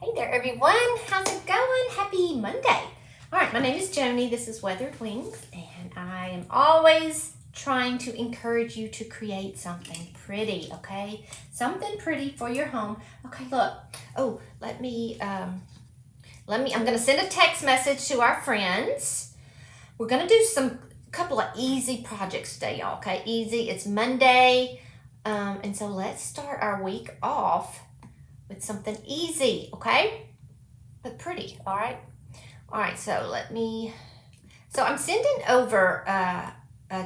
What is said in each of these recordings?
Hey there, everyone. How's it going? Happy Monday. All right, my name is Joanie. This is Weathered Wings, and I am always trying to encourage you to create something pretty, okay? Something pretty for your home. Okay, look. Oh, I'm going to send a text message to our friends. We're going to do a couple of easy projects today, y'all, okay? Easy. It's Monday, and so let's start our week off with something easy, okay? But pretty, all right? All right, so I'm sending over a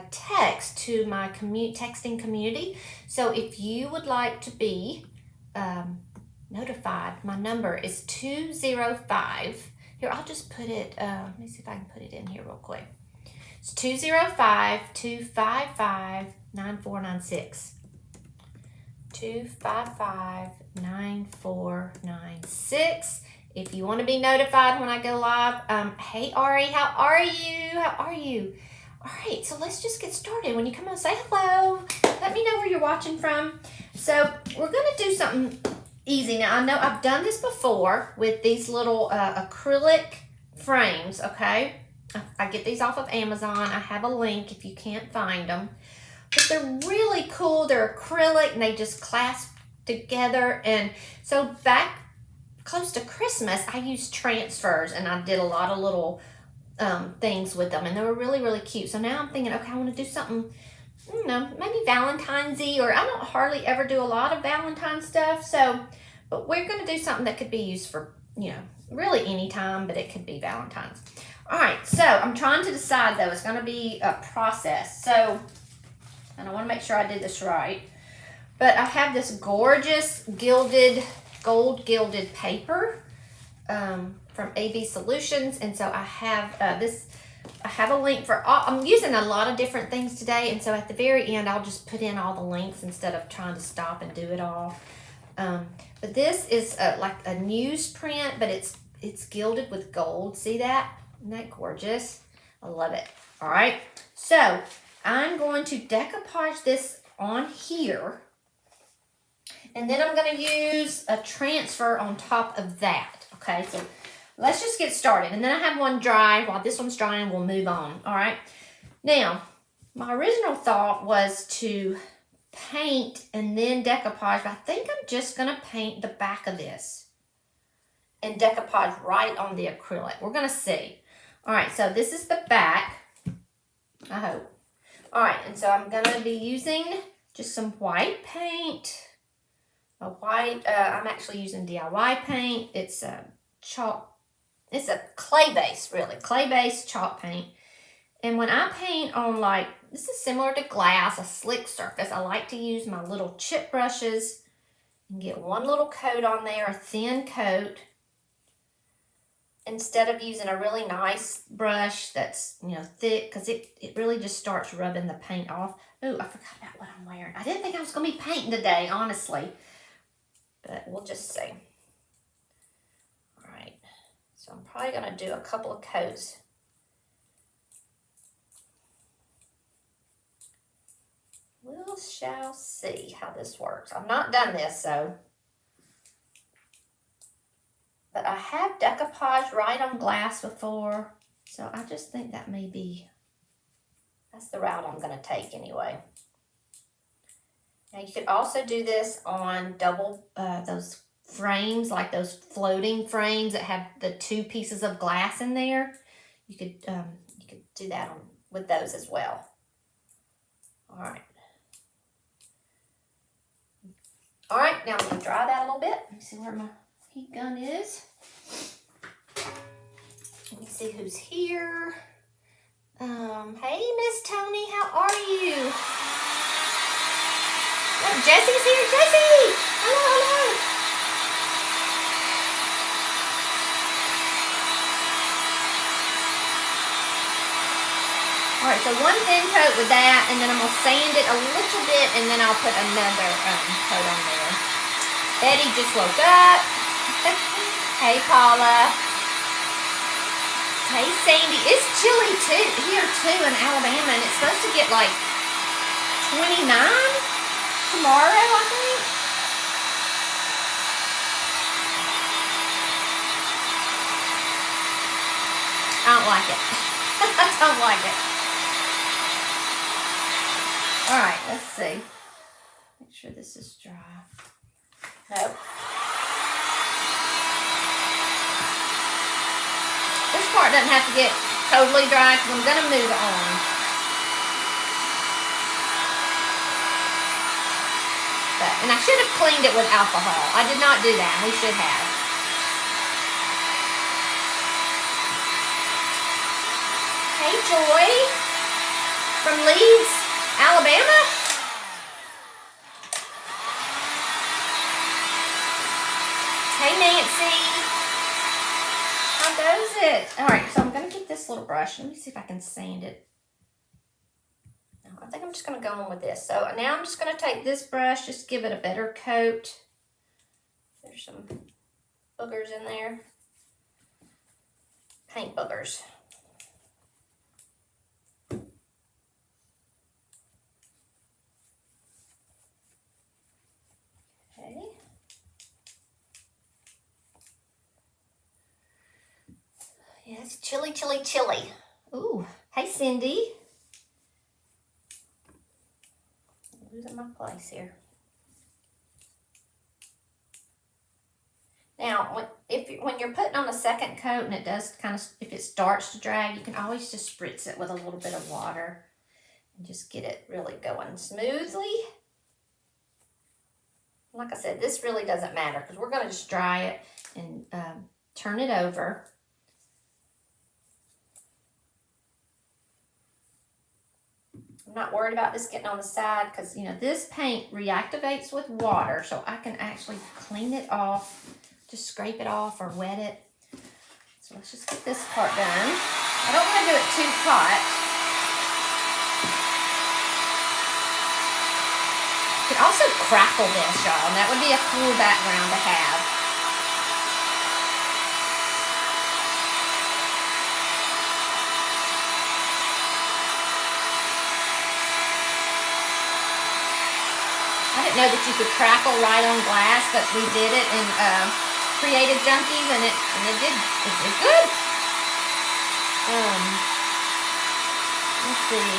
text to my texting community. So if you would like to be notified, my number is 205. Here, I'll just put it, let me see if I can put it in here real quick. It's 205-255-9496. 255-9496. If you want to be notified when I go live. Hey Ari, how are you? All right, so let's just get started. When you come on, say hello. Let me know where you're watching from. So we're going to do something easy. Now, I know I've done this before with these little acrylic frames, okay? I get these off of Amazon. I have a link if you can't find them. But they're really cool. They're acrylic and they just clasp together. And so back close to Christmas, I used transfers and I did a lot of little things with them. And they were really, really cute. So now I'm thinking, okay, I want to do something, maybe Valentine's-y, or I don't hardly ever do a lot of Valentine stuff. So, but we're going to do something that could be used for, really any time, but it could be Valentine's. All right, so I'm trying to decide though. It's going to be a process. So, and I want to make sure I did this right. But I have this gorgeous gold gilded paper from AB Solutions. And so I have I have a link for all. I'm using a lot of different things today. And so at the very end, I'll just put in all the links instead of trying to stop and do it all. But this is like a newsprint, but it's gilded with gold. See that? Isn't that gorgeous? I love it. All right. So I'm going to decoupage this on here, and then I'm going to use a transfer on top of that. Okay, so let's just get started. And then I have one dry. While this one's drying, we'll move on. All right. Now, my original thought was to paint and then decoupage, but I think I'm just going to paint the back of this and decoupage right on the acrylic. We're going to see. All right, so this is the back, I hope. All right, and so I'm going to be using just some white paint. I'm actually using DIY paint. It's a it's a clay base, really. Clay base chalk paint. And when I paint on this is similar to glass, a slick surface, I like to use my little chip brushes and get one little coat on there, a thin coat, instead of using a really nice brush that's, thick, because it really just starts rubbing the paint off. Oh, I forgot about what I'm wearing. I didn't think I was going to be painting today, honestly. But we'll just see. All right. So I'm probably going to do a couple of coats. We shall see how this works. I've not done this, so. But I have decoupaged right on glass before, so I just think that's the route I'm going to take anyway. Now you could also do this on those frames, like those floating frames that have the two pieces of glass in there. You could do that with those as well. All right. All right, now I'm going to dry that a little bit. Let me see where my heat gun is. Let me see who's here. Hey, Miss Tony, how are you? Oh, Jessie's here. Jessie! Hello. All right, so one thin coat with that, and then I'm going to sand it a little bit, and then I'll put another coat on there. Betty just woke up. Hey, Paula. Hey, Sandy. It's chilly here too in Alabama, and it's supposed to get like 29 tomorrow, I think. like it. I don't like it. All right, let's see. Make sure this is dry. Nope. This part doesn't have to get totally dry because I'm going to move on. And I should have cleaned it with alcohol. I did not do that. We should have. Hey, Joy from Leeds, Alabama. Hey, Nancy. How goes it? All right, so I'm going to get this little brush. Let me see if I can sand it. I think I'm just going to go on with this. So now I'm just going to take this brush, just give it a better coat. There's some boogers in there. Paint boogers. Okay. Yes, chilly, chilly, chilly. Ooh, hey, Cindy. Losing my place here. Now, when you're putting on a second coat and it does kind of, if it starts to drag, you can always just spritz it with a little bit of water and just get it really going smoothly. Like I said, this really doesn't matter because we're going to just dry it and turn it over. I'm not worried about this getting on the side because, you know, this paint reactivates with water, so I can actually clean it off, just scrape it off or wet it. So let's just get this part done. I don't want to do it too hot. You could also crackle this, y'all, and that would be a cool background to have. I didn't know that you could crackle right on glass, but we did it in Creative Junkies, and it did good. Let's see.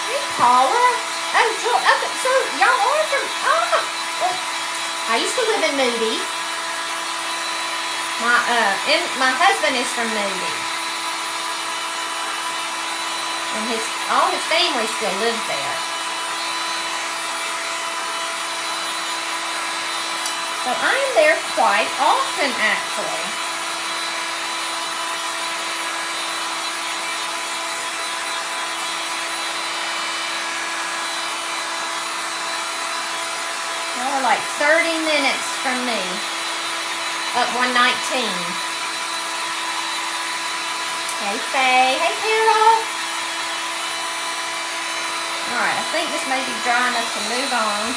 Hey, Paula. Oh, so y'all are from, well, I used to live in Moody. My husband is from Moody. And all his family still lives there. So I'm there quite often, actually. Well, like 30 minutes from me, up 119. Hey, Faye. Hey, Carol. All right, I think this may be dry enough to move on.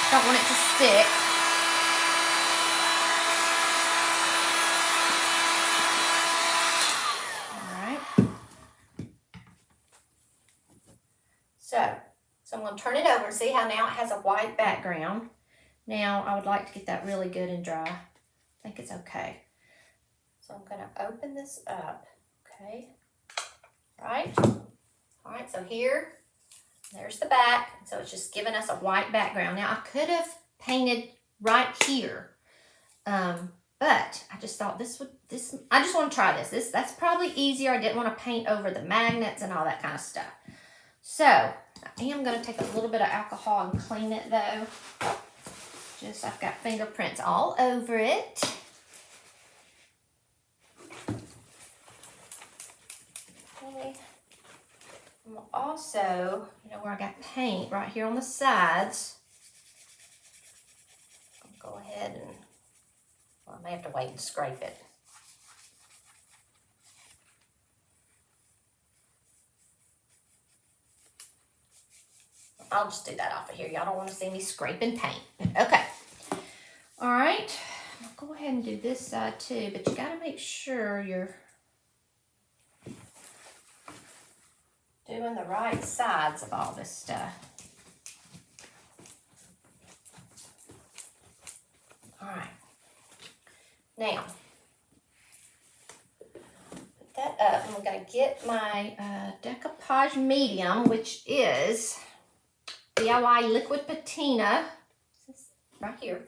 Don't want it to stick. So I'm going to turn it over and see how now it has a white background. Now I would like to get that really good and dry. I think it's okay. So I'm going to open this up. Okay. Right. All right. So there's the back. So it's just giving us a white background. Now I could have painted right here. But I just thought I just want to try this. That's probably easier. I didn't want to paint over the magnets and all that kind of stuff. So I am going to take a little bit of alcohol and clean it though. I've got fingerprints all over it. Okay. And we'll also, where I got paint right here on the sides. I'll go ahead and, I may have to wait and scrape it. I'll just do that off of here. Y'all don't want to see me scraping paint. Okay. All right. I'll go ahead and do this side too, but you got to make sure you're doing the right sides of all this stuff. All right. Now, get my Decoupage medium, which is DIY liquid patina. Right here.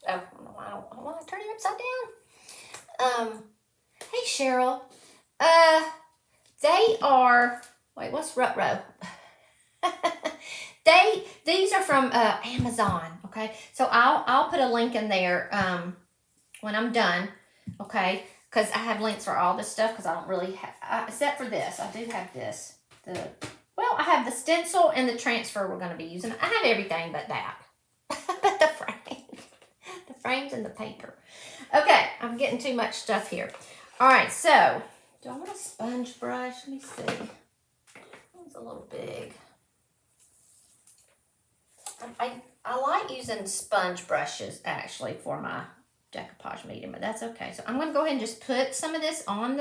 Oh, I don't want to turn it upside down. Hey Cheryl. They are, wait, what's Rutro? These are from Amazon, okay? So I'll put a link in there when I'm done, okay? Because I have links for all this stuff because I don't really have, except for this. I do have this. I have the stencil and the transfer we're going to be using. I have everything but that. But the frames and the paper. Okay, I'm getting too much stuff here. All right, so do I want a sponge brush? Let me see. That one's a little big. I like using sponge brushes actually for my decoupage medium, but that's okay. So I'm going to go ahead and just put some of this on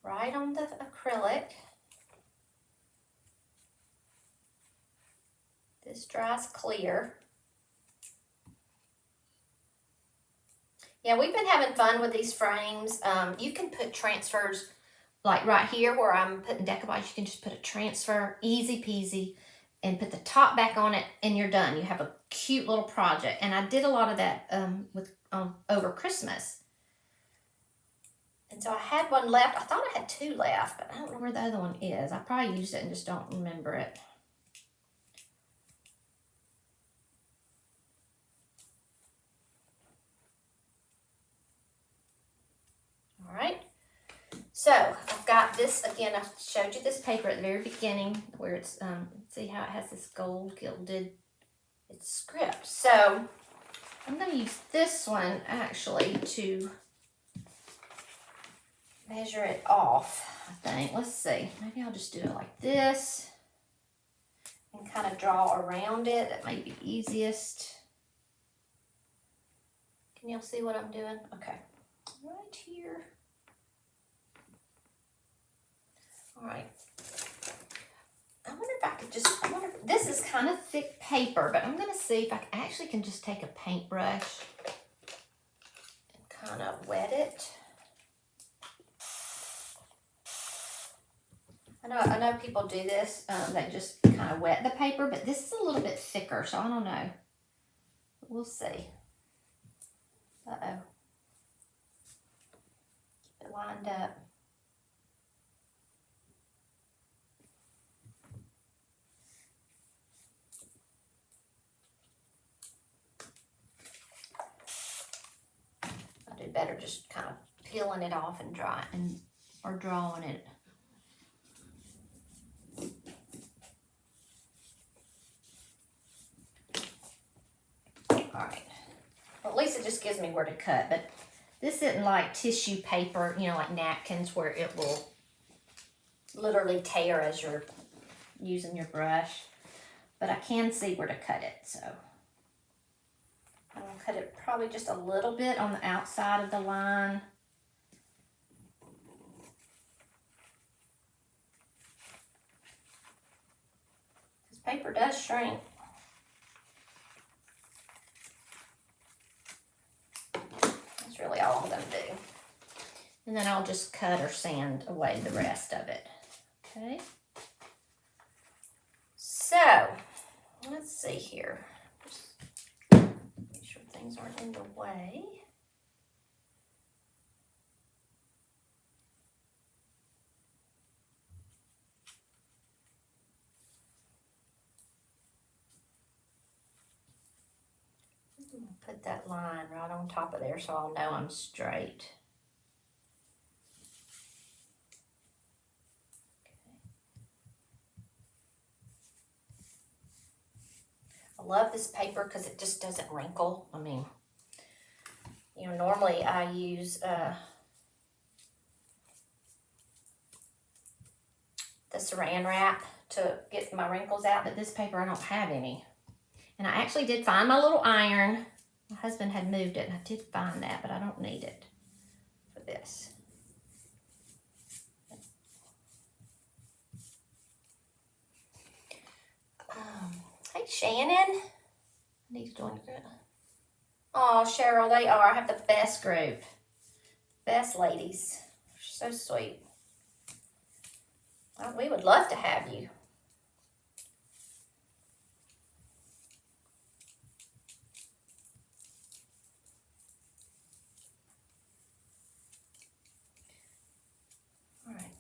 right on the acrylic. This dries clear. Yeah, we've been having fun with these frames. You can put transfers, like right here where I'm putting decoupage, you can just put a transfer, easy peasy, and put the top back on it, and you're done. You have a cute little project. And I did a lot of that over Christmas. And so I had one left. I thought I had two left, but I don't know where the other one is. I probably used it and just don't remember it. All right. So I've got this, again, I showed you this paper at the very beginning where it's, see how it has this gold gilded, it's script. So I'm going to use this one actually to measure it off, I think. Let's see. Maybe I'll just do it like this and kind of draw around it. That might be easiest. Can y'all see what I'm doing? Okay. Right here. All right. I wonder if I could just, this is kind of thick paper, but I'm going to see if I actually can just take a paintbrush and kind of wet it. I know people do this, they just kind of wet the paper, but this is a little bit thicker, so I don't know. We'll see. Uh-oh. Keep it lined up. I do better just kind of peeling it off and or drawing it. All right. Well, at least it just gives me where to cut, but this isn't like tissue paper, you know, like napkins where it will literally tear as you're using your brush, but I can see where to cut it, so I'm going to cut it probably just a little bit on the outside of the line. This paper does shrink. That's really all I'm going to do. And then I'll just cut or sand away the rest of it. Okay. So, let's see here. Just make sure things aren't in the way. I'm going to put that line right on top of there so I'll know I'm straight. I love this paper because it just doesn't wrinkle. I mean, you know, normally I use the saran wrap to get my wrinkles out, but this paper I don't have any. And I actually did find my little iron. My husband had moved it, and I did find that, but I don't need it for this. Hey, Shannon. These doing good. Oh, Cheryl, they are. I have the best group. Best ladies. So sweet. Well, we would love to have you. All right.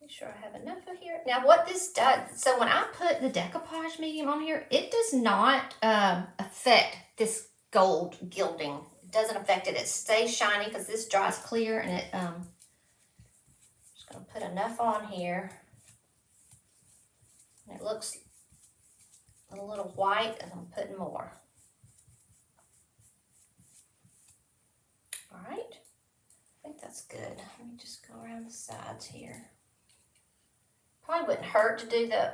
Make sure I have enough of here. Now what this does, so when I put the decoupage medium on here, it does not affect this gold gilding. It doesn't affect it. It stays shiny because this dries clear, and it just gonna put enough on here. And it looks a little white, and I'm putting more. All right, I think that's good. Let me just go around the sides here. Probably wouldn't hurt to do the,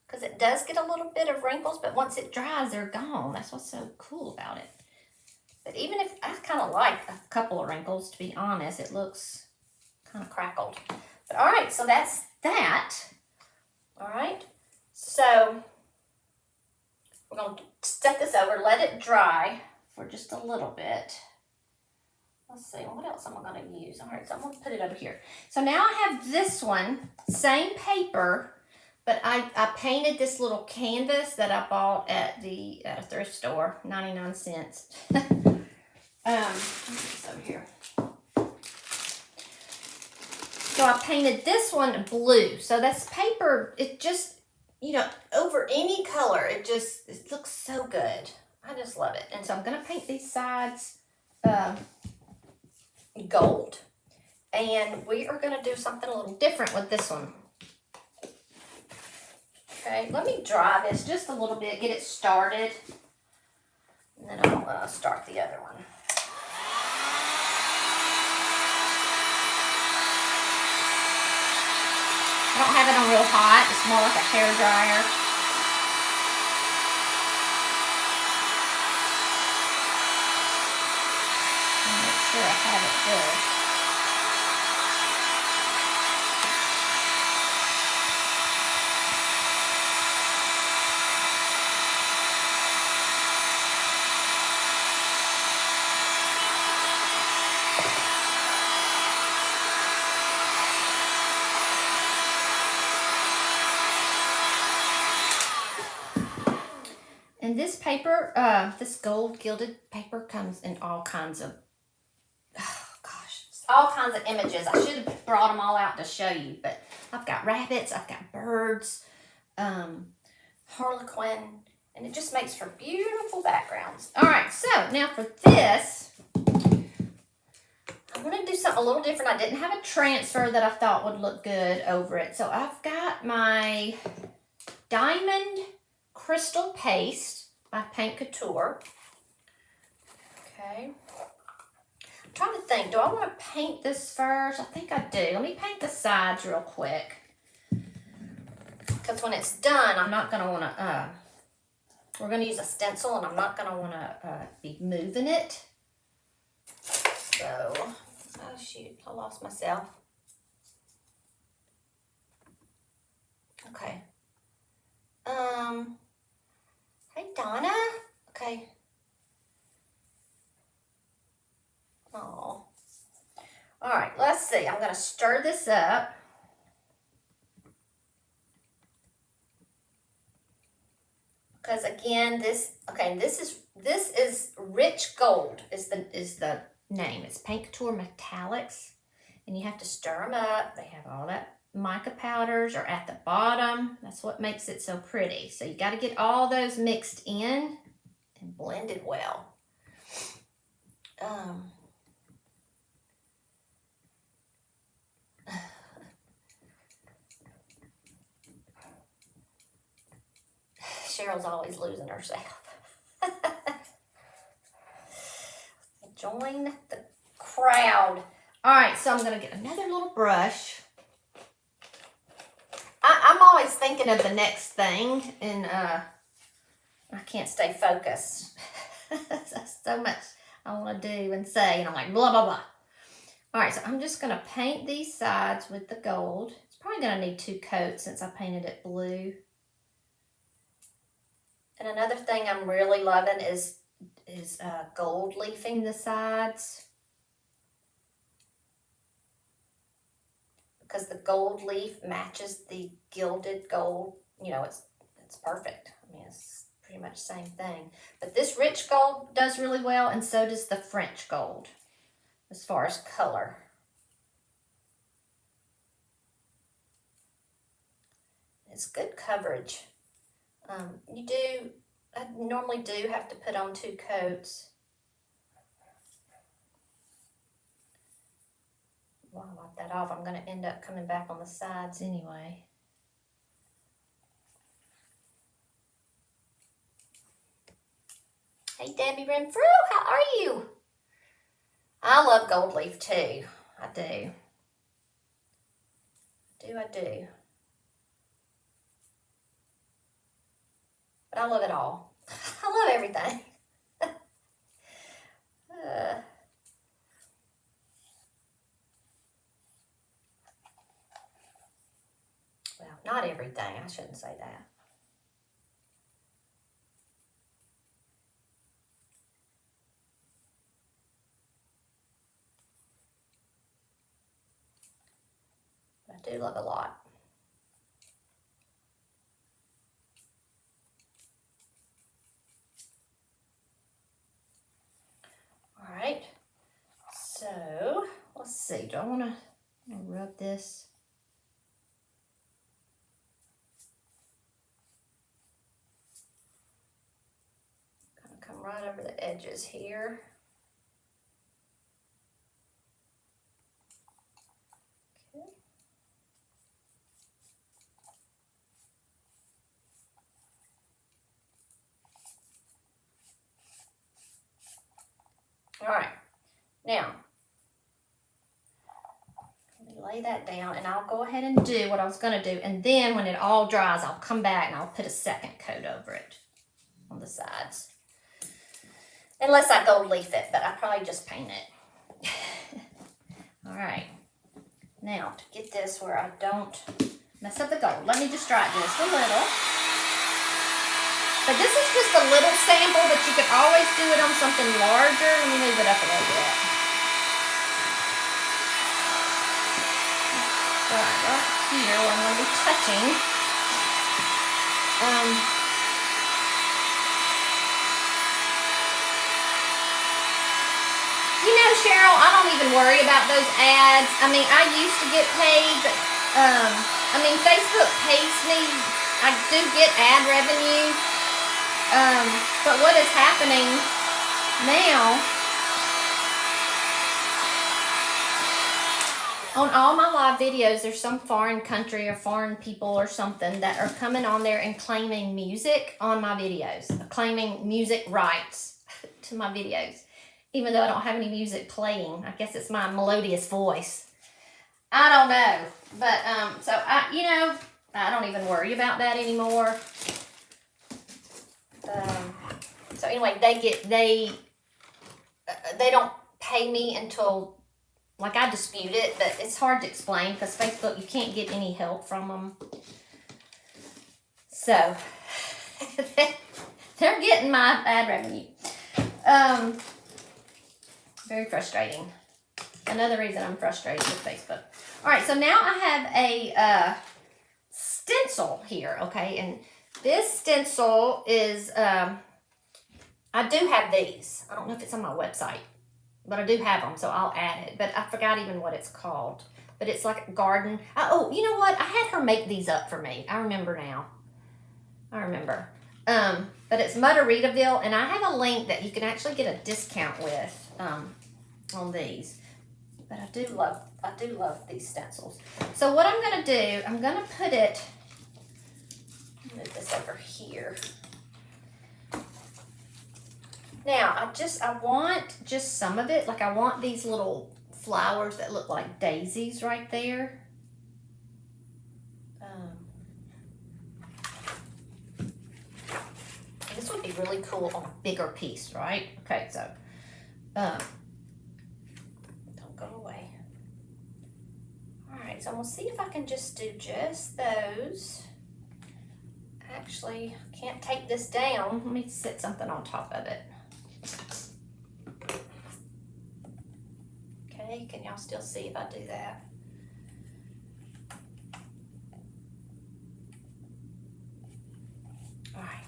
because it does get a little bit of wrinkles, but once it dries, they're gone. That's what's so cool about it. But even if, I kind of like a couple of wrinkles, to be honest. It looks kind of crackled. But all right, so that's that. All right, so we're going to set this over, let it dry for just a little bit. Let's see, what else am I going to use? All right, so I'm going to put it over here. So now I have this one, same paper, but I painted this little canvas that I bought at a thrift store, 99 cents. It's over here. So I painted this one blue. So that's paper, it just, you know, over any color, it looks so good. I just love it. And so I'm going to paint these sides gold, and we are going to do something a little different with this one. Okay, let me dry this just a little bit, get it started, and then I'll start the other one. I don't have it on real hot, it's more like a hair dryer. Sure I have it good. And this paper, this gold gilded paper comes in all kinds of, all kinds of images. I should have brought them all out to show you, but I've got rabbits, I've got birds, harlequin, and it just makes for beautiful backgrounds. All right, so now for this, I'm going to do something a little different. I didn't have a transfer that I thought would look good over it. So I've got my Diamond Crystal Paste by Paint Couture. Okay. I'm trying to think, do I want to paint this first? I think I do. Let me paint the sides real quick. Because when it's done, I'm not going to want to, we're going to use a stencil, and I'm not going to want to be moving it. So, oh shoot, I lost myself. Okay. Hey Donna. Okay. Oh. All right, let's see. I'm going to stir this up. Because again, this is rich gold is the name. It's Paint Couture Metallics, and you have to stir them up. They have all that mica powders are at the bottom. That's what makes it so pretty. So you got to get all those mixed in and blended well. Cheryl's always losing herself. Join the crowd. All right, so I'm going to get another little brush. I'm always thinking of the next thing, and I can't stay focused. That's so much I want to do and say, and I'm like, blah, blah, blah. All right, so I'm just going to paint these sides with the gold. It's probably going to need 2 coats since I painted it blue. And another thing I'm really loving is gold leafing the sides. because the gold leaf matches the gilded gold. You know, it's perfect. I mean, it's pretty much the same thing. But this rich gold does really well, and so does the French gold as far as color. It's good coverage. I normally do have to put on 2 coats. While I wipe that off, I'm going to end up coming back on the sides anyway. Hey, Debbie Renfrew, how are you? I love gold leaf too. I do. I do. But I love it all. I love everything. Well, not everything. I shouldn't say that. I do love a lot. All right, so let's see. Do I want to rub this? Kind of come right over the edges here. Okay. All right, now let me lay that down, and I'll go ahead and do what I was going to do, and then when it all dries, I'll come back and I'll put a second coat over it on the sides. Unless I gold leaf it, but I probably just paint it. All right, now to get this where I don't mess up the gold, let me just dry it just a little. But this is just a little sample, but you could always do it on something larger. Let me move it up a little bit. Right here where I'm going to be touching. You know, Cheryl, I don't even worry about those ads. I mean, I used to get paid, but I mean, Facebook pays me. I do get ad revenue. But what is happening now, on all my live videos, there's some foreign country or foreign people or something that are coming on there and claiming music on my videos, claiming music rights to my videos, even though I don't have any music playing. I guess it's my melodious voice. I don't know, but so I don't even worry about that anymore. So anyway, they don't pay me until, like, I dispute it, but it's hard to explain because Facebook, you can't get any help from them. So they're getting my ad revenue. Very frustrating. Another reason I'm frustrated with Facebook. All right, so now I have a stencil here, okay, and this stencil is, I do have these. I don't know if it's on my website, but I do have them, so I'll add it. But I forgot even what it's called. But it's like a garden. Oh, you know what? I had her make these up for me. I remember now. I remember. But it's Mutteritaville, and I have a link that you can actually get a discount with on these. But I do love these stencils. So what I'm going to do, I'm going to put it, move this over here. Now, I want just some of it. Like, I want these little flowers that look like daisies right there. This would be really cool on a bigger piece, right? Okay, so, don't go away. All right, so I'm going to see if I can just do just those. Actually, I can't take this down. Let me sit something on top of it. Okay, can y'all still see if I do that? All right,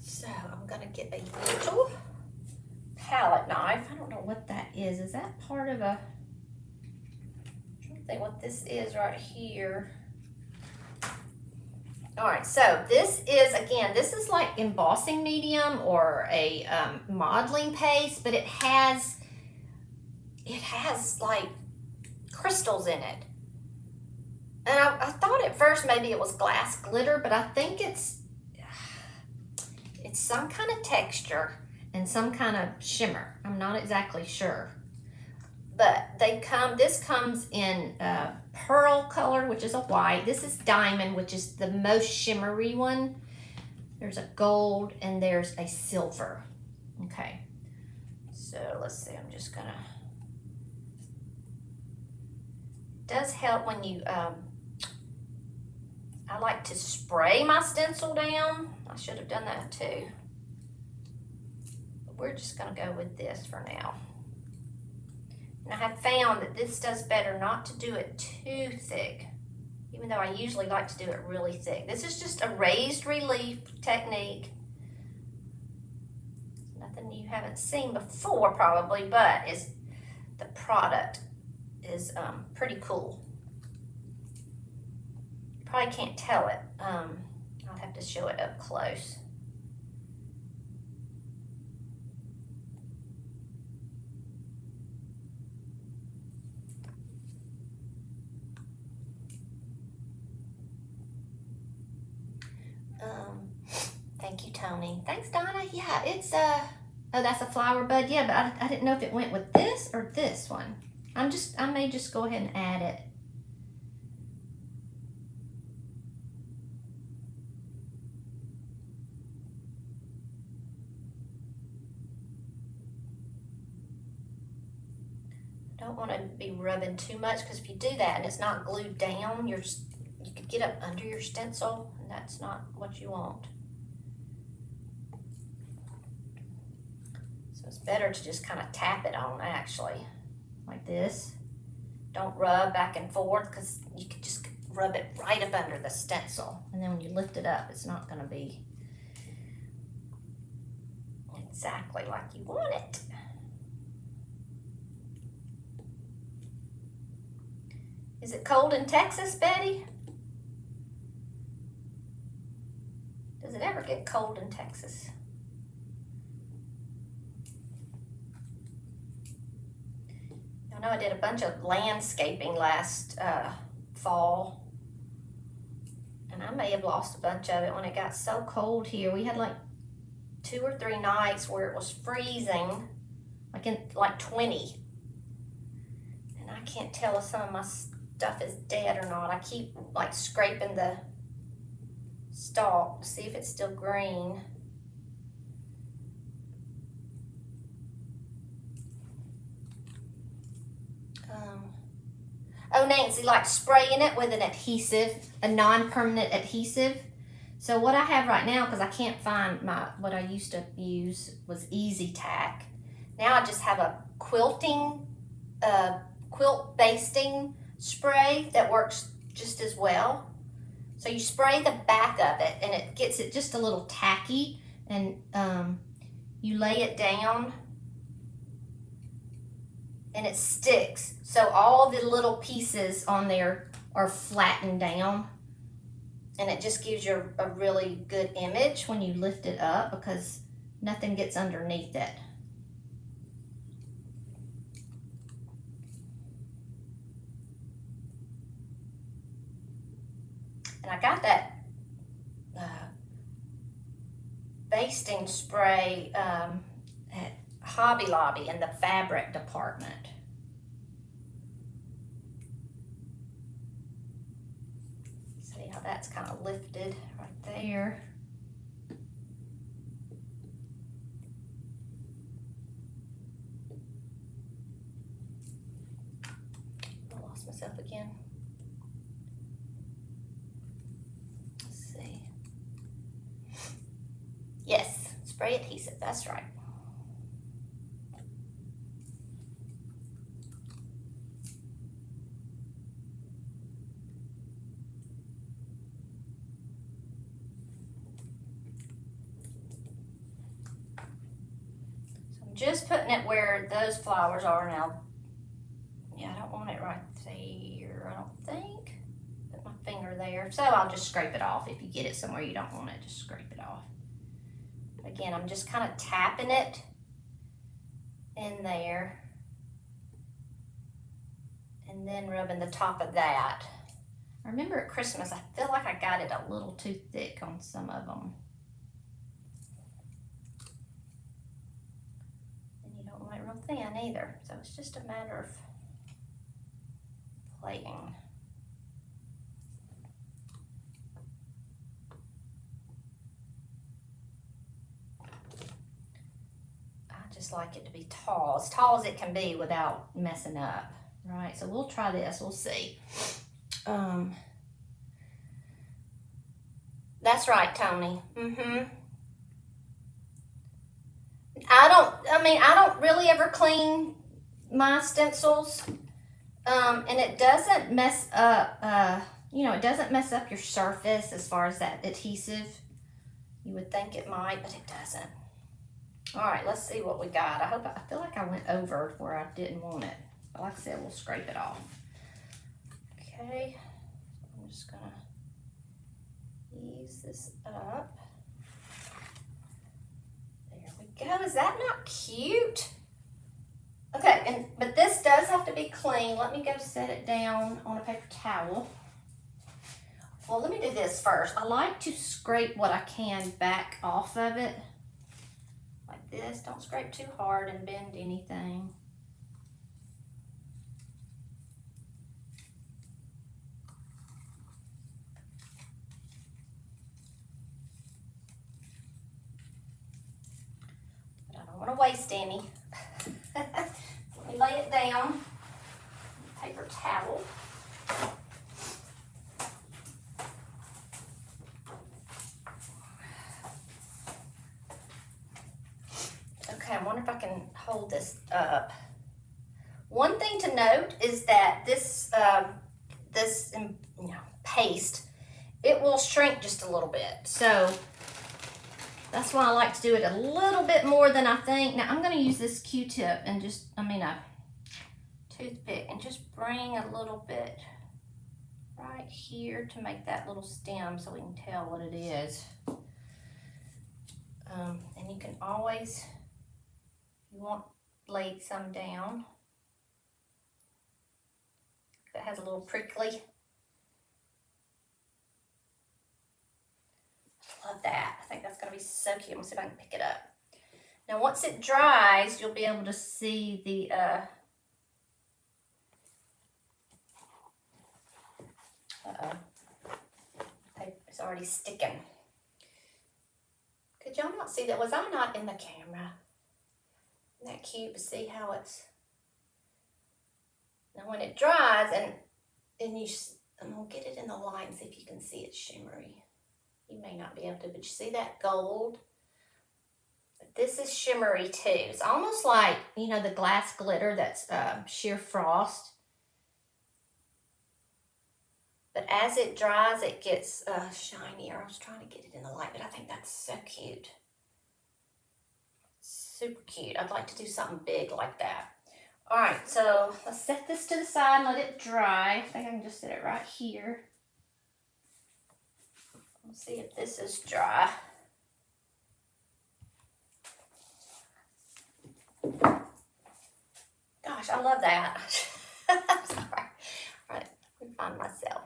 so I'm gonna get a little palette knife. I don't know what that is. Is that part of a, I'm trying to think what this is right here. All right, so this is, again, this is like embossing medium or a modeling paste, but it has like crystals in it. And I thought at first maybe it was glass glitter, but I think it's some kind of texture and some kind of shimmer. I'm not exactly sure. But this comes in pearl color, which is a white. This is diamond, which is the most shimmery one. There's a gold and there's a silver. Okay, so let's see, I'm just gonna, it does help when you, I like to spray my stencil down. I should have done that too. But we're just gonna go with this for now. And I have found that this does better not to do it too thick, even though I usually like to do it really thick. This is just a raised relief technique. Nothing you haven't seen before probably, but the product is pretty cool. You probably can't tell it. I'll have to show it up close. Thank you, Tony. Thanks, Donna. Yeah, it's oh, that's a flower bud. Yeah, but I didn't know if it went with this or this one. I may just go ahead and add it. I don't want to be rubbing too much, because if you do that and it's not glued down, you could get up under your stencil, and that's not what you want. So it's better to just kind of tap it on, actually, like this. Don't rub back and forth, because you could just rub it right up under the stencil, and then when you lift it up, it's not going to be exactly like you want it. Is it cold in Texas, Betty? Does it ever get cold in Texas? I know I did a bunch of landscaping last fall, and I may have lost a bunch of it when it got so cold here. We had like 2 or 3 nights where it was freezing, like 20. And I can't tell if some of my stuff is dead or not. I keep like scraping the stalk to see if it's still green. Oh, Nancy likes spraying it with an adhesive, a non-permanent adhesive. So what I have right now, because I can't find what I used to use was Easy Tack. Now I just have a quilt basting spray that works just as well. So you spray the back of it and it gets it just a little tacky, and you lay it down and it sticks. So all the little pieces on there are flattened down, and it just gives you a really good image when you lift it up, because nothing gets underneath it. And I got that basting spray at Hobby Lobby in the fabric department. See how that's kind of lifted right there. I lost myself again. Yes, spray adhesive, that's right. I'm just putting it where those flowers are now. Yeah, I don't want it right there, I don't think. Put my finger there. So I'll just scrape it off. If you get it somewhere you don't want it, just scrape it off. Again, I'm just kind of tapping it in there. And then rubbing the top of that. I remember at Christmas, I feel like I got it a little too thick on some of them. And you don't want it real thin either. So it's just a matter of playing. I just like it to be tall as it can be without messing up. Right, so we'll try this, we'll see. That's right, Tony. I don't really ever clean my stencils. And it doesn't mess up, it doesn't mess up your surface as far as that adhesive. You would think it might, but it doesn't. All right, let's see what we got. I feel like I went over where I didn't want it. But like I said, we'll scrape it off. Okay, I'm just gonna ease this up. There we go. Is that not cute? Okay, but this does have to be clean. Let me go set it down on a paper towel. Well, let me do this first. I like to scrape what I can back off of it. Like this. Don't scrape too hard and bend anything. But I don't want to waste any. Let me lay it down. Paper towel. Okay, I wonder if I can hold this up. One thing to note is that this paste, it will shrink just a little bit. So that's why I like to do it a little bit more than I think. Now I'm going to use this Q-tip and a toothpick and just bring a little bit right here to make that little stem so we can tell what it is. And you can always, if you want, lay some down. That has a little prickly. Love that. I think that's going to be so cute. Let's see if I can pick it up. Now once it dries, you'll be able to see the it's already sticking. Could y'all not see that? Was I not in the camera? Isn't that cute to see how it's... Now when it dries, and I'm going to get it in the light and see if you can see it shimmery. You may not be able to, but you see that gold? But this is shimmery too. It's almost like, the glass glitter that's sheer frost. But as it dries, it gets shinier. I was trying to get it in the light, but I think that's so cute. Super cute. I'd like to do something big like that. All right, so let's set this to the side and let it dry. I think I can just set it right here. Let's see if this is dry. Gosh, I love that. I'm sorry. All right, let me find myself.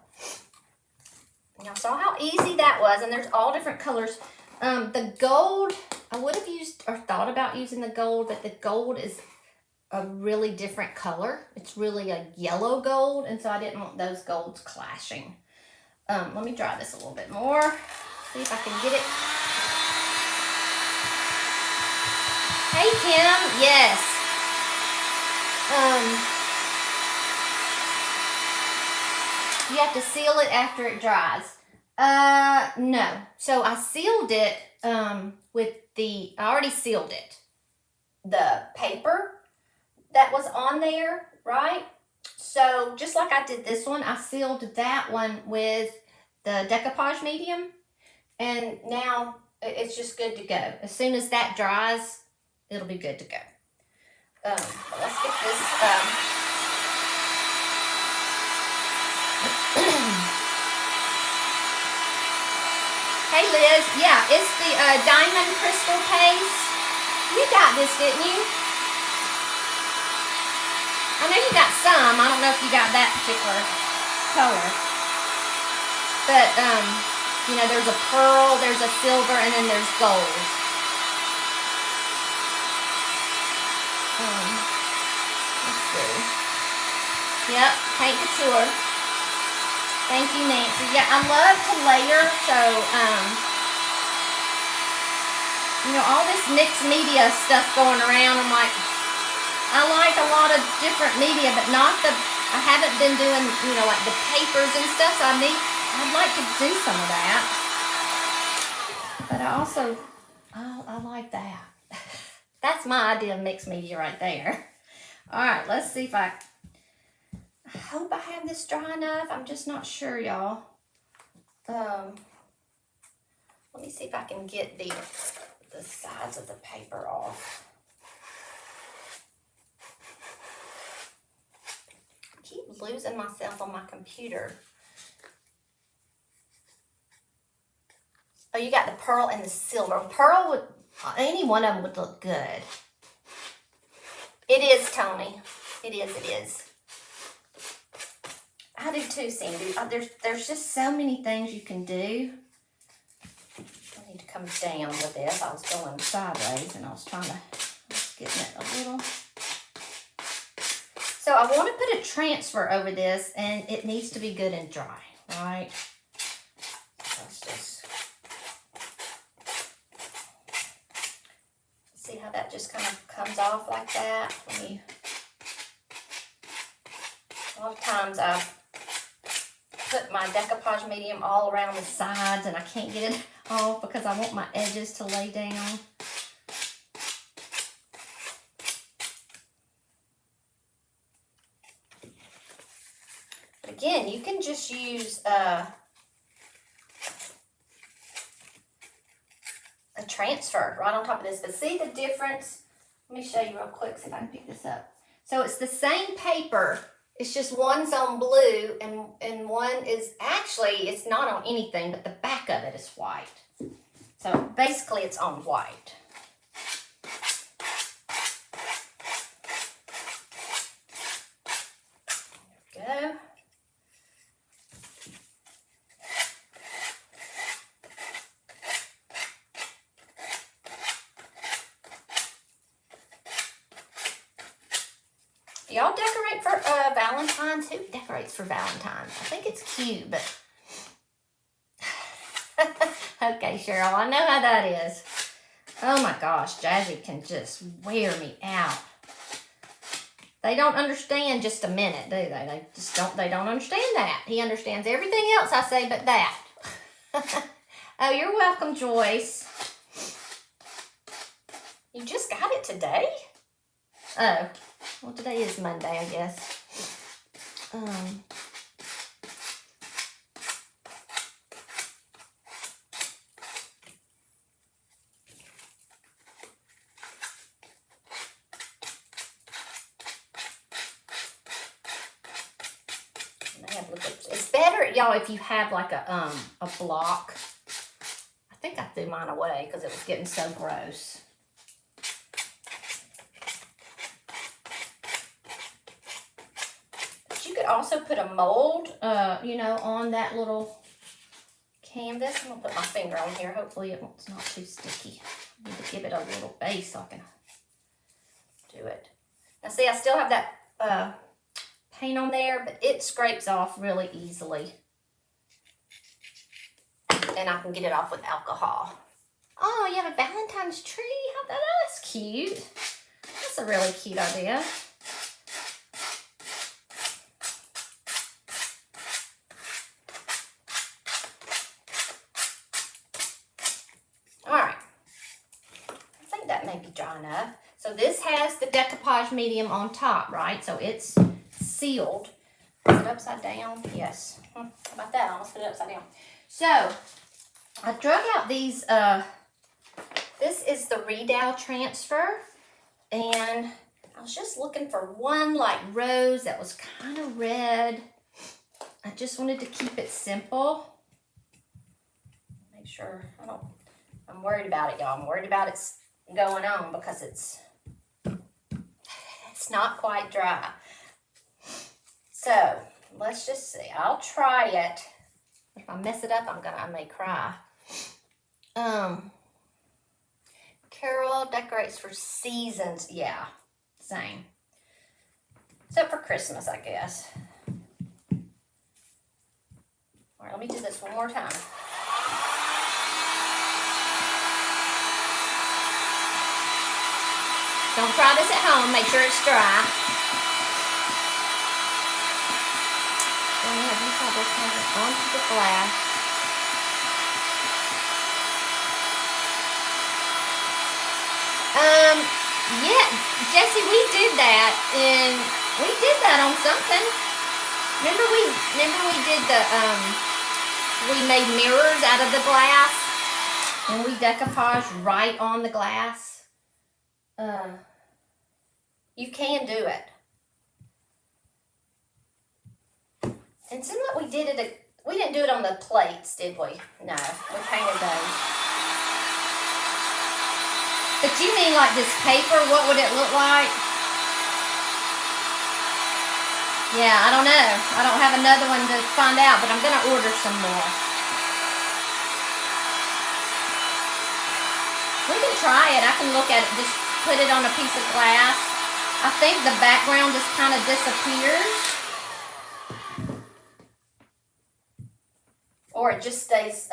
Y'all saw how easy that was, and there's all different colors. The gold, I would have used or thought about using the gold, but the gold is a really different color. It's really a yellow gold, and so I didn't want those golds clashing. Let me dry this a little bit more. See if I can get it. Hey, Kim. Yes. You have to seal it after it dries. No. So I sealed it with I already sealed it. The paper that was on there, right? So just like I did this one, I sealed that one with the Decoupage medium. And now it's just good to go. As soon as that dries, it'll be good to go. let's get this. Hey Liz, yeah, it's the diamond crystal paste. You got this, didn't you? I know you got some. I don't know if you got that particular color. But, you know, there's a pearl, there's a silver, and then there's gold. Let's see. Yep, Paint Couture. Thank you, Nancy. Yeah, I love to layer, so, you know, all this mixed media stuff going around, I'm like, I like a lot of different media, but not the, I haven't been doing, you know, like the papers and stuff, so I'd like to do some of that. But I also, I like that. That's my idea of mixed media right there. All right, let's see if I hope I have this dry enough. I'm just not sure, y'all. Let me see if I can get the sides of the paper off. I keep losing myself on my computer. Oh, you got the pearl and the silver. Pearl would, any one of them would look good. It is, Tony. It is. I do too, Cindy. There's just so many things you can do. I need to come down with this. I was going sideways and I was getting it a little. So I want to put a transfer over this, and it needs to be good and dry, right? Let's just see how that just kind of comes off like that. A lot of times I put my decoupage medium all around the sides and I can't get it off because I want my edges to lay down. But again, you can just use a transfer right on top of this. But see the difference? Let me show you real quick, see if I can pick this up. So it's the same paper. It's just one's on blue and one is actually, it's not on anything, but the back of it is white. So basically it's on white. There we go. Y'all decorate for Valentine's? Who decorates for Valentine's? I think it's cute, but... Okay, Cheryl, I know how that is. Oh my gosh, Jazzy can just wear me out. They don't understand just a minute, do they? They don't understand that. He understands everything else I say but that. Oh, you're welcome, Joyce. You just got it today? Oh. Well, today is Monday, I guess. I it's better, y'all, if you have like a block. I think I threw mine away because it was getting so gross. Also put a mold, you know, on that little canvas. I'm going to put my finger on here. Hopefully it's not too sticky. I need to give it a little base so I can do it. Now see, I still have that paint on there, but it scrapes off really easily. And I can get it off with alcohol. Oh, you have a Valentine's tree? That's cute. That's a really cute idea. Enough. So this has the decoupage medium on top, right? So it's sealed. Is it upside down? Yes. How about that? I almost put it upside down. So I drug out these, this is the Redowel transfer, and I was just looking for one like rose that was kind of red. I just wanted to keep it simple. Make sure I'm worried about it, y'all. I'm worried about it going on because it's not quite dry. So let's just see. I'll try it. If I mess it up, I may cry. Carol decorates for seasons. Yeah, same. Except for Christmas, I guess. All right, let me do this one more time. Don't try this at home. Make sure it's dry. Then have you try this one onto the glass. Yeah, Jessie, we did that, and we did that on something. Remember we did we made mirrors out of the glass, and we decoupaged right on the glass. You can do it. And it seemed like we didn't do it on the plates, did we? No, we painted those. But you mean like this paper, what would it look like? Yeah, I don't know. I don't have another one to find out, but I'm going to order some more. We can try it. I can look at it, just put it on a piece of glass. I think the background just kind of disappears. Or it just stays,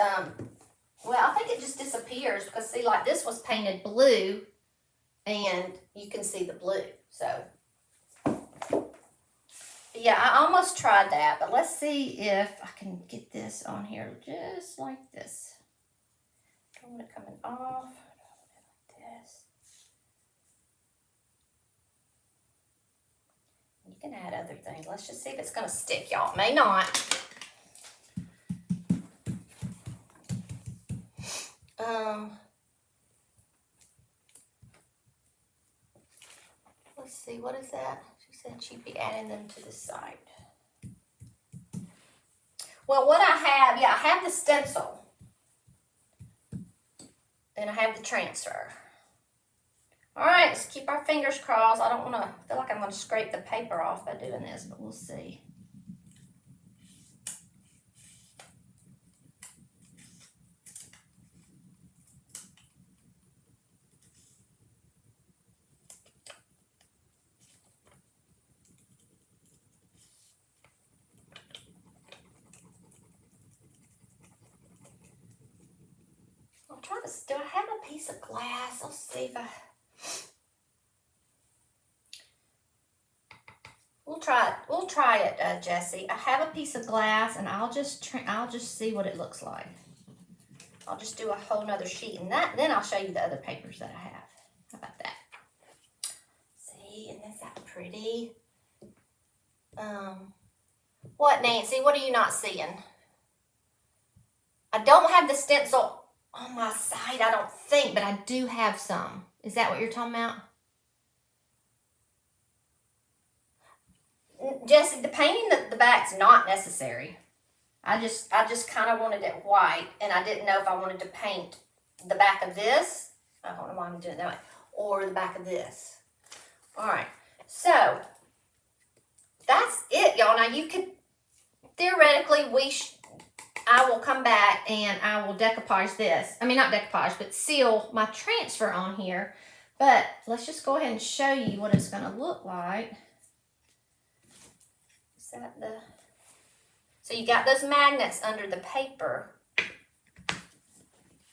well, I think it just disappears because, see, like this was painted blue and you can see the blue. So, yeah, I almost tried that, but let's see if I can get this on here just like this. I want it coming off. Like this. You can add other things. Let's just see if it's going to stick, y'all. It may not. Let's see, what is that? She said she'd be adding them to the side. Well, what I have, yeah, I have the stencil. Then I have the transfer. All right, let's keep our fingers crossed. I don't want to, feel like I'm going to scrape the paper off by doing this, but we'll see. Do I have a piece of glass? Let's see if I... We'll try it, Jessie. I have a piece of glass, and I'll just see what it looks like. I'll just do a whole nother sheet, and then I'll show you the other papers that I have. How about that? See, and is that pretty? What, Nancy? What are you not seeing? I don't have the stencil on my side, I don't think, but I do have some. Is that what you're talking about? Jessie, the painting the back's not necessary. I just kind of wanted it white, and I didn't know if I wanted to paint the back of this. I don't know why I'm doing it that way. Or the back of this. All right. So, that's it, y'all. Now, you could, theoretically, I will come back and I will decoupage this. I mean, not decoupage, but seal my transfer on here. But let's just go ahead and show you what it's going to look like. Is that the... So you got those magnets under the paper.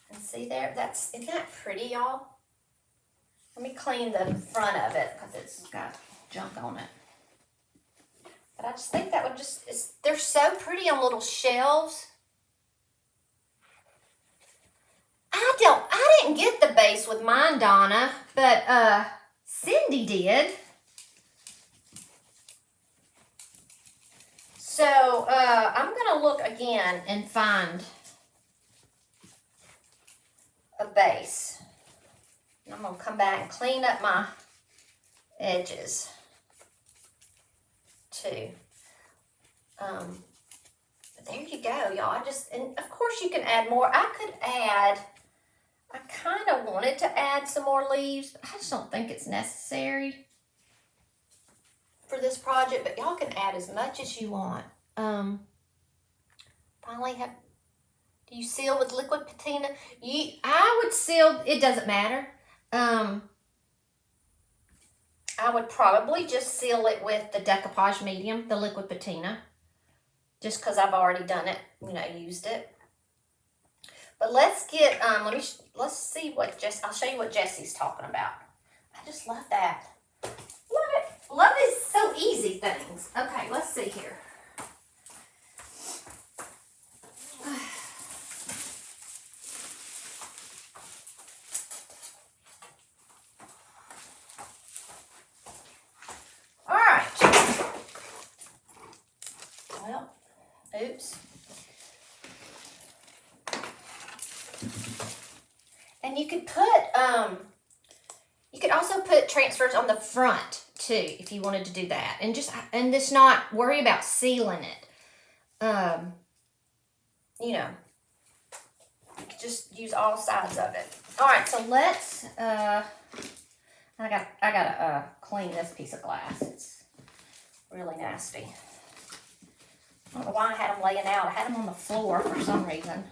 And see there? Isn't that pretty, y'all? Let me clean the front of it because it's got junk on it. But I just think that would just... they're so pretty on little shelves. I didn't get the base with mine, Donna, but Cindy did. So I'm gonna look again and find a base. And I'm gonna come back and clean up my edges too. But there you go, y'all. And of course you can add more. I kind of wanted to add some more leaves, but I just don't think it's necessary for this project, but y'all can add as much as you want. Finally, do you seal with liquid patina? I would seal, it doesn't matter. I would probably just seal it with the Decoupage medium, the liquid patina, just because I've already done it, used it. But let's get, let's see what I'll show you what Jessie's talking about. I just love that. Love it. Love these so easy things. Okay, let's see here. All right. Well, oops. And you could put, you could also put transfers on the front too, if you wanted to do that. And just not worry about sealing it. You could just use all sides of it. All right, so let's, I gotta clean this piece of glass. It's really nasty. I don't know why I had them laying out. I had them on the floor for some reason.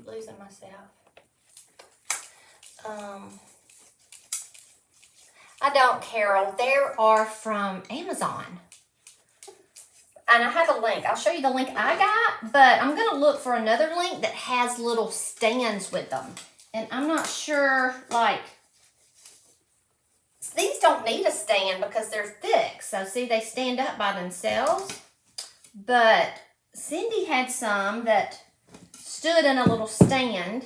Losing myself. I don't, Carol. There are from Amazon. And I have a link. I'll show you the link I got, but I'm going to look for another link that has little stands with them. And I'm not sure, these don't need a stand because they're thick. So see, they stand up by themselves. But Cindy had some that stood in a little stand,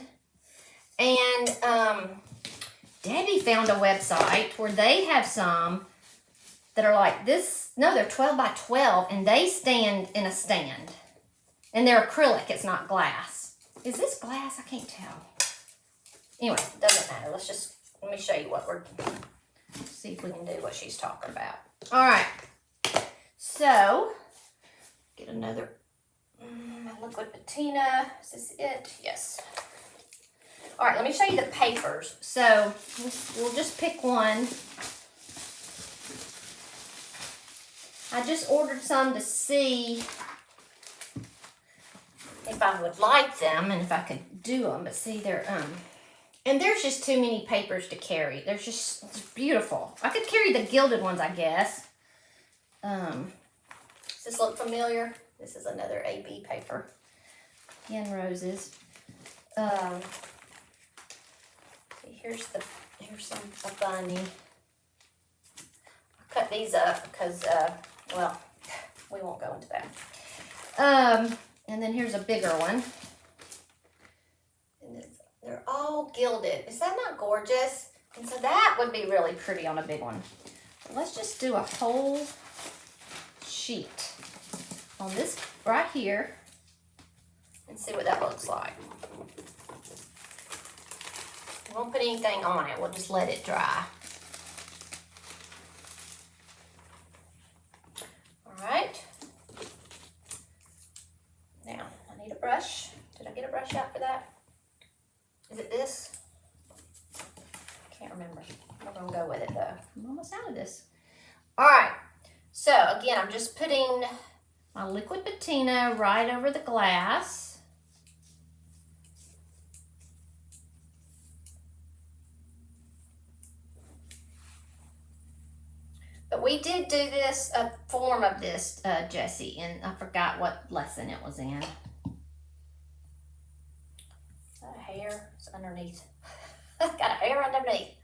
and Debbie found a website where they have some that are like this. No, they're 12 by 12, and they stand in a stand, and they're acrylic. It's not glass. Is this glass? I can't tell. Anyway, doesn't matter. Let me show you what see if we can do what she's talking about. All right, so get another liquid patina. Is this it? Yes. All right, let me show you the papers. So we'll just pick one. I just ordered some to see if I would like them and if I could do them. But see, they're and there's just too many papers to carry. It's beautiful. I could carry the gilded ones, I guess. Does this look familiar? This is another AB paper. Again, roses. Here's a bunny. I cut these up because, well, we won't go into that. And then here's a bigger one. And they're all gilded. Is that not gorgeous? And so that would be really pretty on a big one. But let's just do a whole sheet on this right here and see what that looks like. We won't put anything on it. We'll just let it dry. All right. Now, I need a brush. Did I get a brush out for that? Is it this? Can't remember. I'm going to go with it, though. I'm almost out of this. All right. So, again, I'm just putting my liquid patina right over the glass. But we did do this, a form of this, Jessie, and I forgot what lesson it was in. Is that a hair? It's underneath. Got a hair underneath.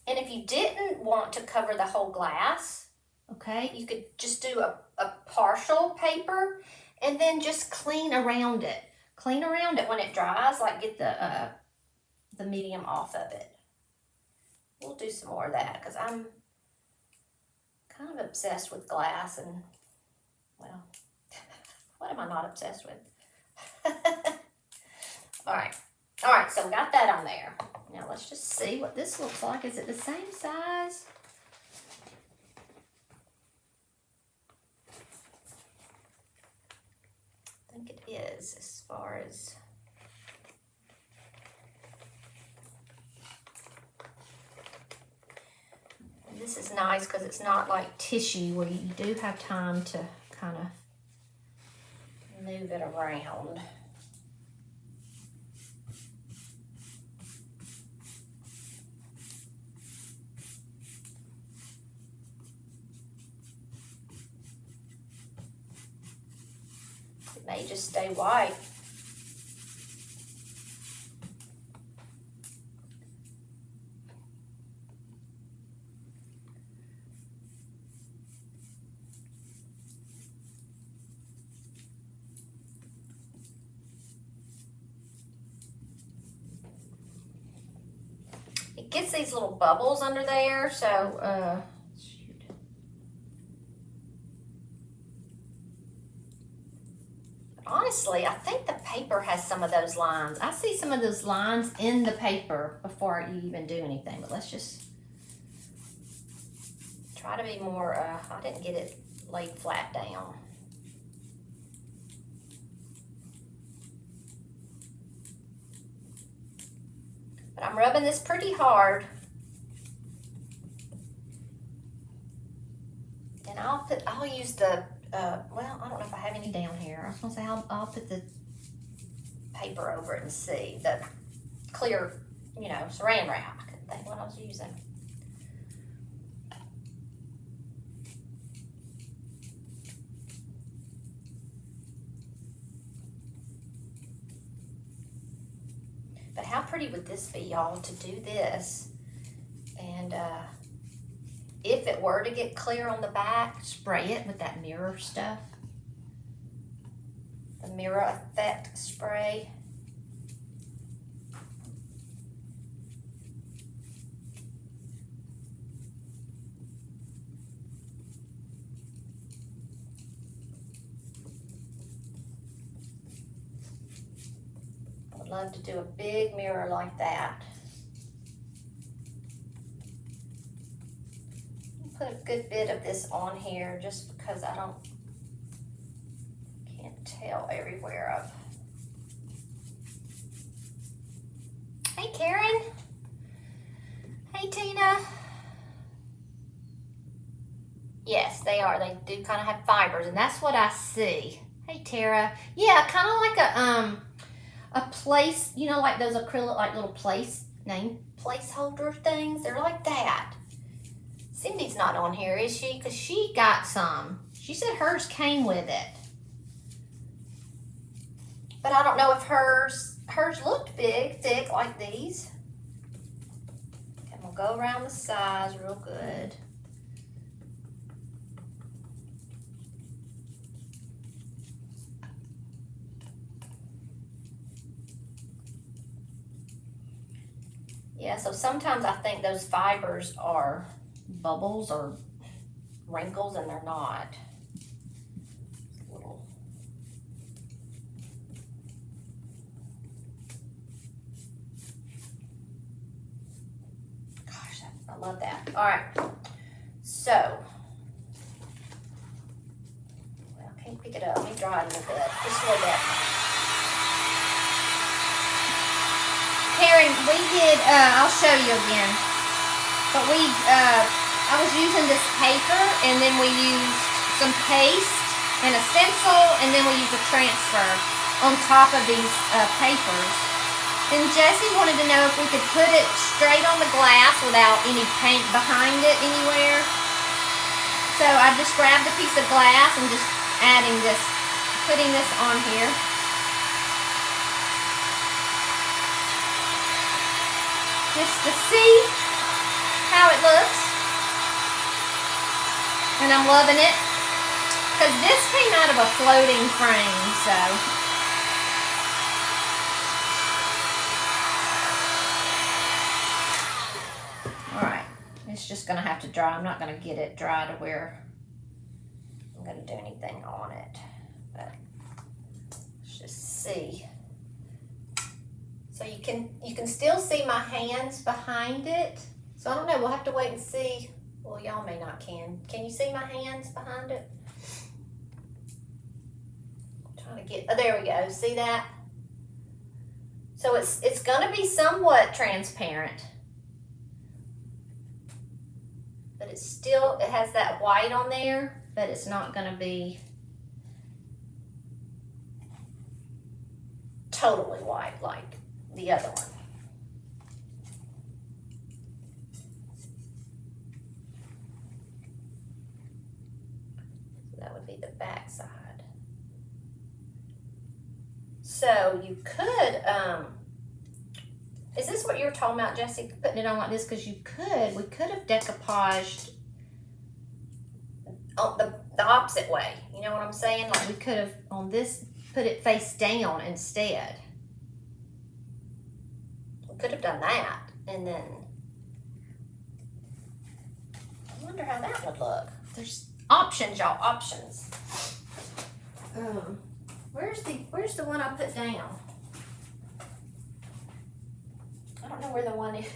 And if you didn't want to cover the whole glass, okay, you could just do a partial paper and then just clean around it. Clean around it when it dries, like get the the medium off of it. We'll do some more of that because I'm kind of obsessed with glass and, well, what am I not obsessed with? All right, so we got that on there. Now let's just see what this looks like. Is it the same size? I think it is as far as... And this is nice because it's not like tissue where you do have time to kind of move it around. It may just stay white. It gets these little bubbles under there, so shoot. Honestly, I think the paper has some of those lines. I see some of those lines in the paper before you even do anything, but let's just try to be more, I didn't get it laid flat down. But I'm rubbing this pretty hard. And I'll use the, well, I don't know if I have any down here. I was gonna say I'll put the paper over it and see. The clear, you know, saran wrap. I couldn't think what I was using. But how pretty would this be, y'all, to do this? And if it were to get clear on the back, spray it with that mirror stuff. The mirror effect spray. Love to do a big mirror like that. Put a good bit of this on here just because I can't tell everywhere of. Hey Karen. Hey Tina. Yes, they are. They do kind of have fibers, and that's what I see. Hey Tara. Yeah, kind of like a place, you know, like those acrylic, like little placeholder things. They're like that. Cindy's not on here, is she? Because she got some. She said hers came with it. But I don't know if hers looked big, thick like these. And we'll go around the sides real good. Yeah, so sometimes I think those fibers are bubbles or wrinkles, and they're not. Little. Gosh, I love that. All right, so, well, I can't pick it up. Let me dry it a little bit, just a little bit. Karen, we did, I'll show you again, but I was using this paper, and then we used some paste and a stencil, and then we used a transfer on top of these papers. And Jessie wanted to know if we could put it straight on the glass without any paint behind it anywhere. So I just grabbed a piece of glass and just putting this on here. Just to see how it looks. And I'm loving it. Because this came out of a floating frame, so. gonna have to dry. I'm not gonna get it dry to where I'm gonna do anything on it. But let's just see. So you can still see my hands behind it. So I don't know, we'll have to wait and see. Well, y'all may not can. Can you see my hands behind it? I'm trying to get, oh, there we go, see that? So it's gonna be somewhat transparent. But it's still, it has that white on there, but it's not gonna be totally white like the other one. So that would be the back side. So you could, is this what you were talking about, Jessie, putting it on like this? Because we could have decoupaged on the opposite way. You know what I'm saying? Like we could have, on this, put it face down instead. Could have done that, and then I wonder how that would look. There's options, y'all, options. Where's the one I put down? I don't know where the one is.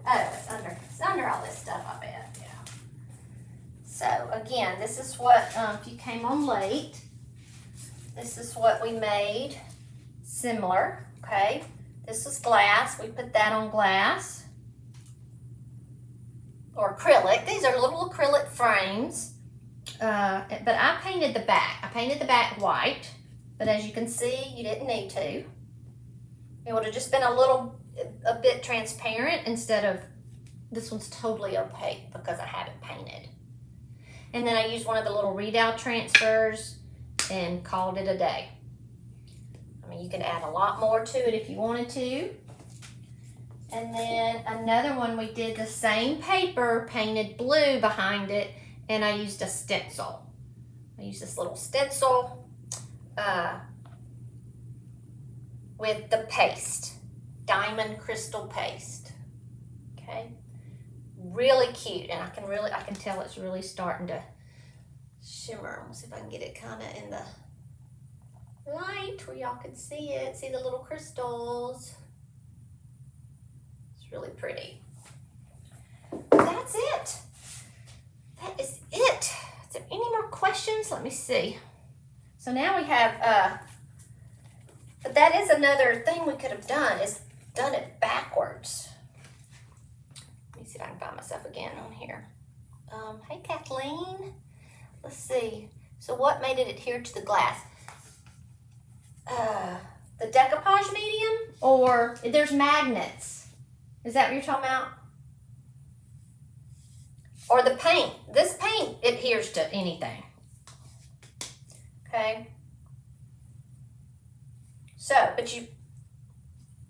Oh, it's under all this stuff, I bet. Yeah. So again, this is what if you came on late, this is what we made similar. Okay. This is glass. We put that on glass or acrylic. These are little acrylic frames. But I painted the back. I painted the back white. But as you can see, you didn't need to. It would have just been a bit transparent instead of, this one's totally opaque because I haven't painted. And then I used one of the little readout transfers and called it a day. I mean, you can add a lot more to it if you wanted to. And then another one, we did the same paper, painted blue behind it, and I used a stencil. I used this little stencil with the paste, diamond crystal paste. Okay, really cute, and I can tell it's really starting to shimmer. Let's see if I can get it kind of in the light where y'all can see it. See the little crystals. It's really pretty. That's it. That is it. Is there any more questions? Let me see. So now we have, but that is another thing we could have done, is done it backwards. Let me see if I can find myself again on here. Hey Kathleen. Let's see. So what made it adhere to the glass? The decoupage medium, or there's magnets. Is that what you're talking about? Or the paint. This paint adheres to anything. Okay. So,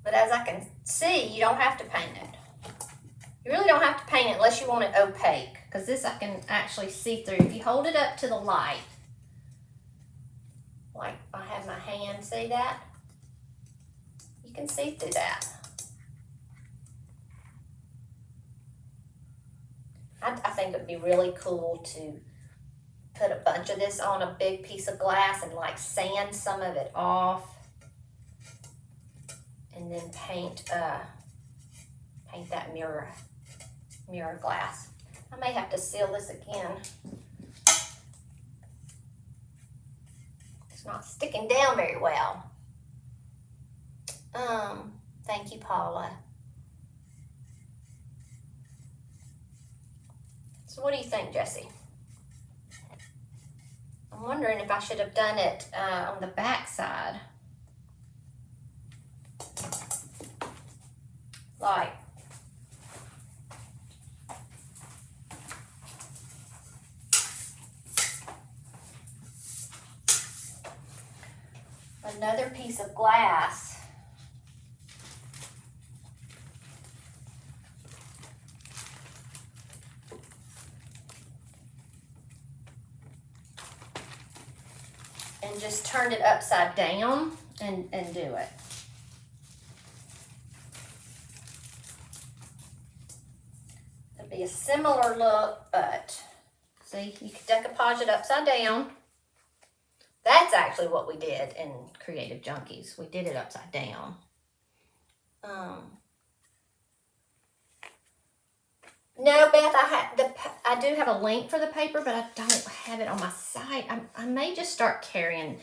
but as I can see, you don't have to paint it. You really don't have to paint it unless you want it opaque, because this I can actually see through. If you hold it up to the light, like I have my hand, see that? You can see through that. I think it would be really cool to put a bunch of this on a big piece of glass and like sand some of it off, and then paint that mirror glass. I may have to seal this again. It's not sticking down very well. Thank you, Paula. So what do you think, Jessie? I'm wondering if I should have done it on the back side. Like, another piece of glass. And just turn it upside down and do it. It'd be a similar look, but see, you could decoupage it upside down. That's actually what we did in Creative Junkies. We did it upside down. No, Beth, I do have a link for the paper, but I don't have it on my site. I may just start carrying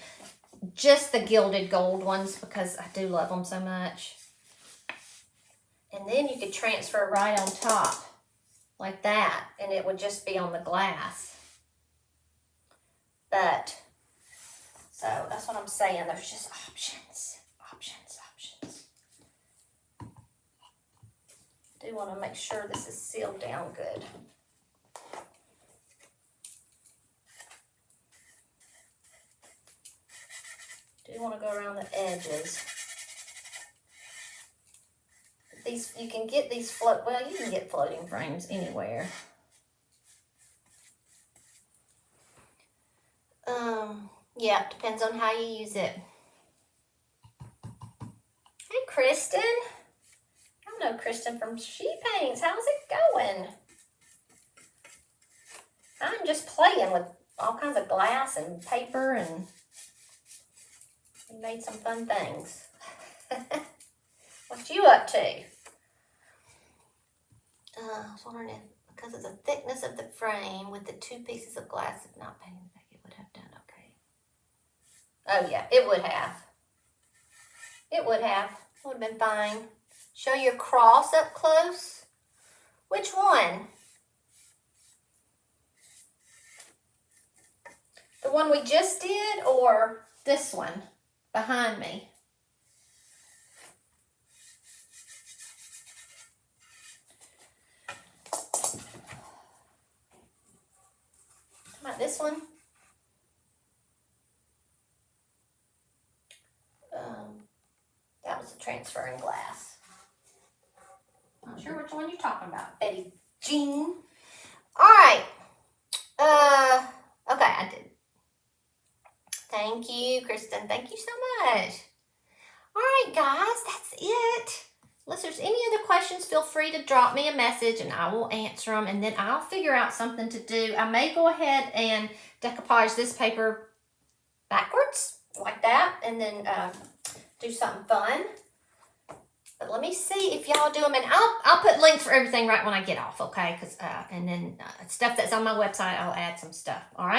just the gilded gold ones because I do love them so much. And then you could transfer right on top like that, and it would just be on the glass. But, so that's what I'm saying. There's just options, options, options. Do want to make sure this is sealed down good. Do want to go around the edges. These, you can get these well, you can get floating frames anywhere. Yeah, depends on how you use it. Hey, Kristen. I know Kristen from She Paints. How's it going? I'm just playing with all kinds of glass and paper, and we made some fun things. What you up to? I was wondering if, because of the thickness of the frame with the 2 pieces of glass, if not painted back, it would have done okay. Oh yeah, it would have. It would have. It would have been fine. Show your cross up close. Which one? The one we just did, or this one behind me? How about this one? That was a transferring glass. Not sure which one you're talking about, Betty Jean. All right. Okay, I did. Thank you, Kristen. Thank you so much. All right, guys, that's it. Unless there's any other questions, feel free to drop me a message and I will answer them, and then I'll figure out something to do. I may go ahead and decoupage this paper backwards like that, and then do something fun. But let me see if y'all do them, and I'll put links for everything right when I get off, okay? And then stuff that's on my website, I'll add some stuff. All right.